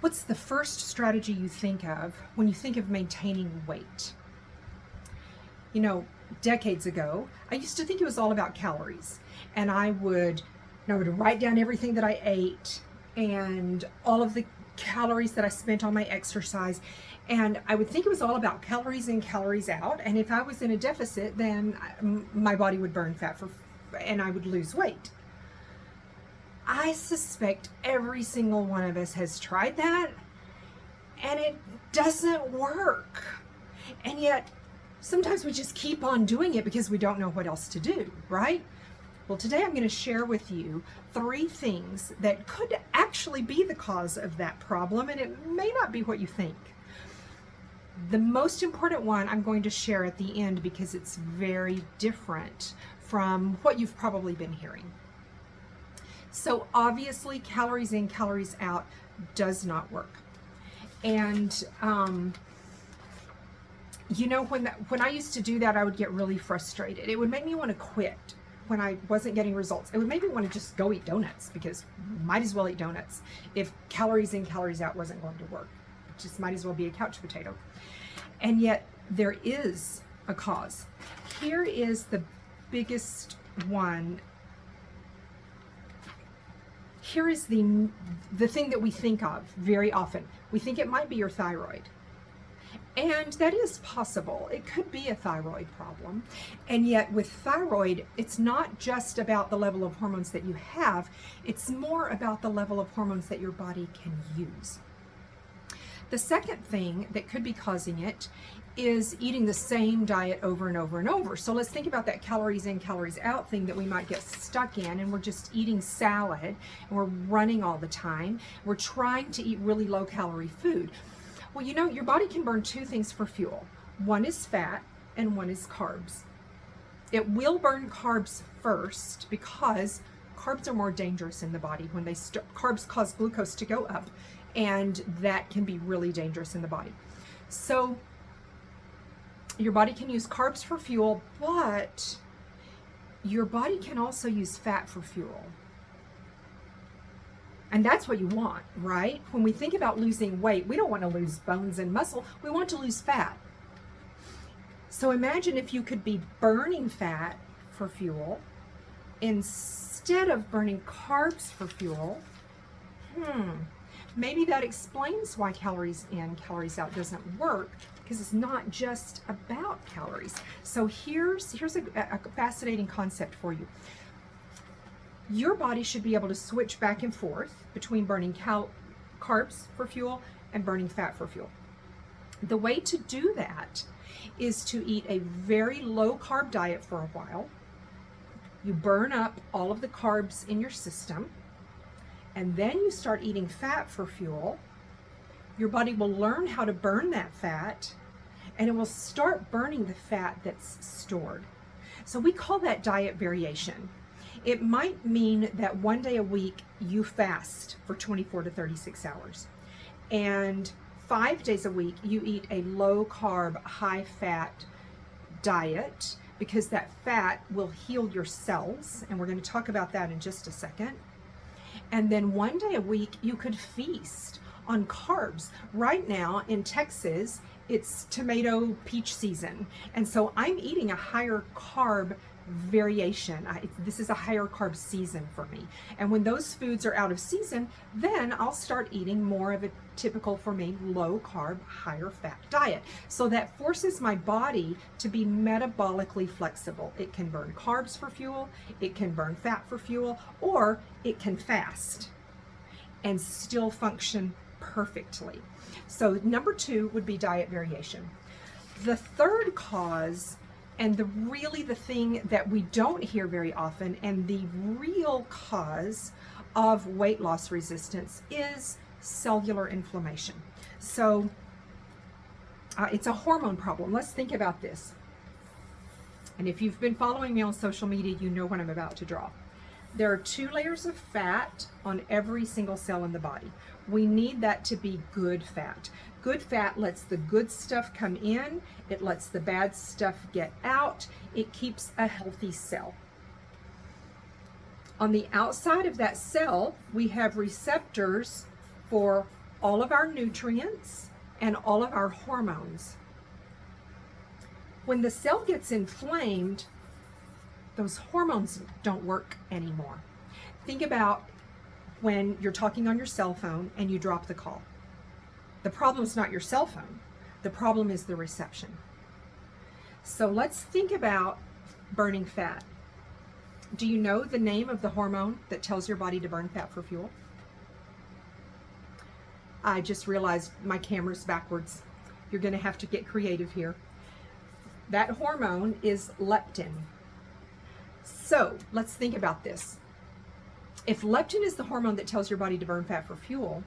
What's the first strategy you think of when you think of maintaining weight? You know, decades ago, I used to think it was all about calories. And I would write down everything that I ate and all of the calories that I spent on my exercise. And I would think it was all about calories in, calories out. And if I was in a deficit, then my body would burn fat and I would lose weight. I suspect every single one of us has tried that and it doesn't work. And yet, sometimes we just keep on doing it because we don't know what else to do, right? Well, today I'm going to share with you 3 things that could actually be the cause of that problem, and it may not be what you think. The most important one I'm going to share at the end because it's very different from what you've probably been hearing. So obviously, calories in, calories out does not work. And when I used to do that, I would get really frustrated. It would make me want to quit when I wasn't getting results. It would make me want to just go eat donuts because might as well eat donuts if calories in, calories out wasn't going to work. It just might as well be a couch potato. And yet there is a cause. Here is the biggest one. Here is the thing that we think of very often. We think it might be your thyroid. And that is possible. It could be a thyroid problem. And yet with thyroid, it's not just about the level of hormones that you have, it's more about the level of hormones that your body can use. The second thing that could be causing it is eating the same diet over and over and over. So let's think about that calories in, calories out thing that we might get stuck in, and we're just eating salad and we're running all the time. We're trying to eat really low calorie food. Well, you know, your body can burn 2 things for fuel. One is fat and one is carbs. It will burn carbs first because carbs are more dangerous in the body. When carbs cause glucose to go up, and that can be really dangerous in the body. So your body can use carbs for fuel, but your body can also use fat for fuel. And that's what you want, right? When we think about losing weight, we don't want to lose bones and muscle. We want to lose fat. So imagine if you could be burning fat for fuel instead of burning carbs for fuel. Maybe that explains why calories in, calories out doesn't work, because it's not just about calories. So here's a fascinating concept for you. Your body should be able to switch back and forth between burning carbs for fuel and burning fat for fuel. The way to do that is to eat a very low carb diet for a while. You burn up all of the carbs in your system, and then you start eating fat for fuel. Your body will learn how to burn that fat, and it will start burning the fat that's stored. So we call that diet variation. It might mean that one day a week you fast for 24 to 36 hours. And 5 days a week you eat a low carb, high fat diet, because that fat will heal your cells. And we're going to talk about that in just a second. And then one day a week you could feast on carbs. Right now in Texas, it's tomato peach season. And so I'm eating a higher carb variation. This is a higher carb season for me. And when those foods are out of season, then I'll start eating more of a typical for me low carb, higher fat diet. So that forces my body to be metabolically flexible. It can burn carbs for fuel, it can burn fat for fuel, or it can fast and still function perfectly. So number 2 would be diet variation. The third cause, and the thing that we don't hear very often, and the real cause of weight loss resistance, is cellular inflammation. So it's a hormone problem. Let's think about this. And if you've been following me on social media, you know what I'm about to draw. There are 2 layers of fat on every single cell in the body. We need that to be good fat. Good fat lets the good stuff come in, it lets the bad stuff get out, it keeps a healthy cell. On the outside of that cell, we have receptors for all of our nutrients and all of our hormones. When the cell gets inflamed, those hormones don't work anymore. Think about when you're talking on your cell phone and you drop the call. The problem is not your cell phone. The problem is the reception. So let's think about burning fat. Do you know the name of the hormone that tells your body to burn fat for fuel? I just realized my camera's backwards. You're going to have to get creative here. That hormone is leptin. So let's think about this. If leptin is the hormone that tells your body to burn fat for fuel,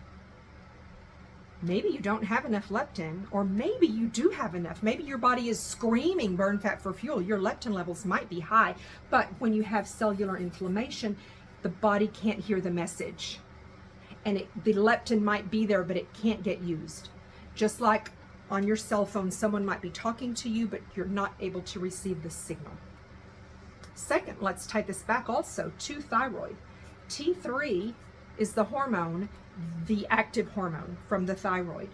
maybe you don't have enough leptin, or maybe you do have enough. Maybe your body is screaming burn fat for fuel. Your leptin levels might be high, but when you have cellular inflammation, the body can't hear the message. And the leptin might be there, but it can't get used. Just like on your cell phone, someone might be talking to you, but you're not able to receive the signal. Second, let's tie this back also to thyroid. T3 is the hormone, the active hormone from the thyroid.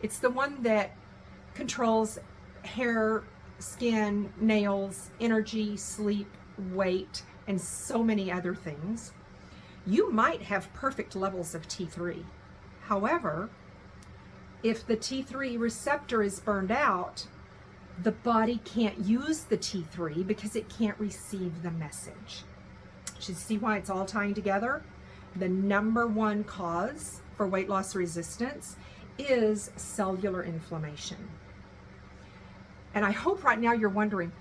It's the one that controls hair, skin, nails, energy, sleep, weight, and so many other things. You might have perfect levels of T3. However, if the T3 receptor is burned out, the body can't use the T3 because it can't receive the message. You see why it's all tying together? The number one cause for weight loss resistance is cellular inflammation. And I hope right now you're wondering,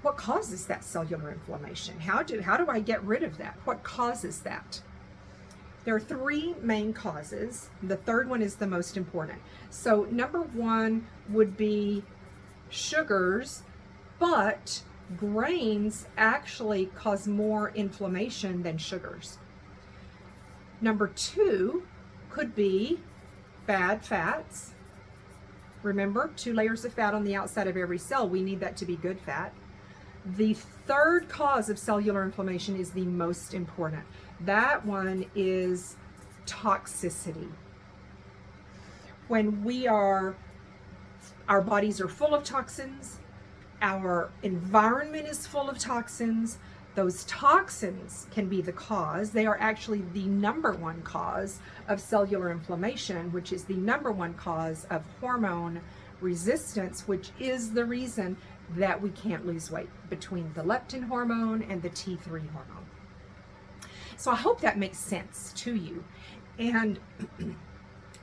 what causes that cellular inflammation? How do I get rid of that? What causes that? There are three main causes. The third one is the most important. So number one would be sugars, but grains actually cause more inflammation than sugars. Number two could be bad fats. Remember, 2 layers of fat on the outside of every cell. We need that to be good fat. The third cause of cellular inflammation is the most important. That one is toxicity. When our bodies are full of toxins, our environment is full of toxins, those toxins can be the cause. They are actually the number one cause of cellular inflammation, which is the number one cause of hormone resistance, which is the reason that we can't lose weight, between the leptin hormone and the T3 hormone. So I hope that makes sense to you. And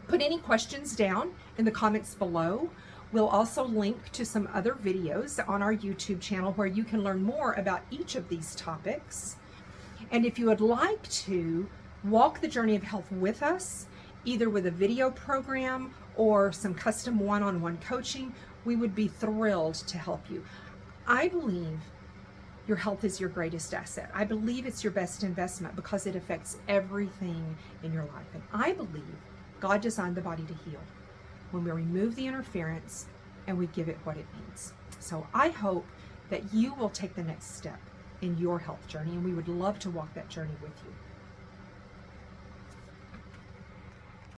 put any questions down in the comments below. We'll also link to some other videos on our YouTube channel where you can learn more about each of these topics. And if you would like to walk the journey of health with us, either with a video program or some custom one-on-one coaching, we would be thrilled to help you. I believe your health is your greatest asset. I believe it's your best investment because it affects everything in your life. And I believe God designed the body to heal when we remove the interference and we give it what it needs. So I hope that you will take the next step in your health journey, and we would love to walk that journey with you.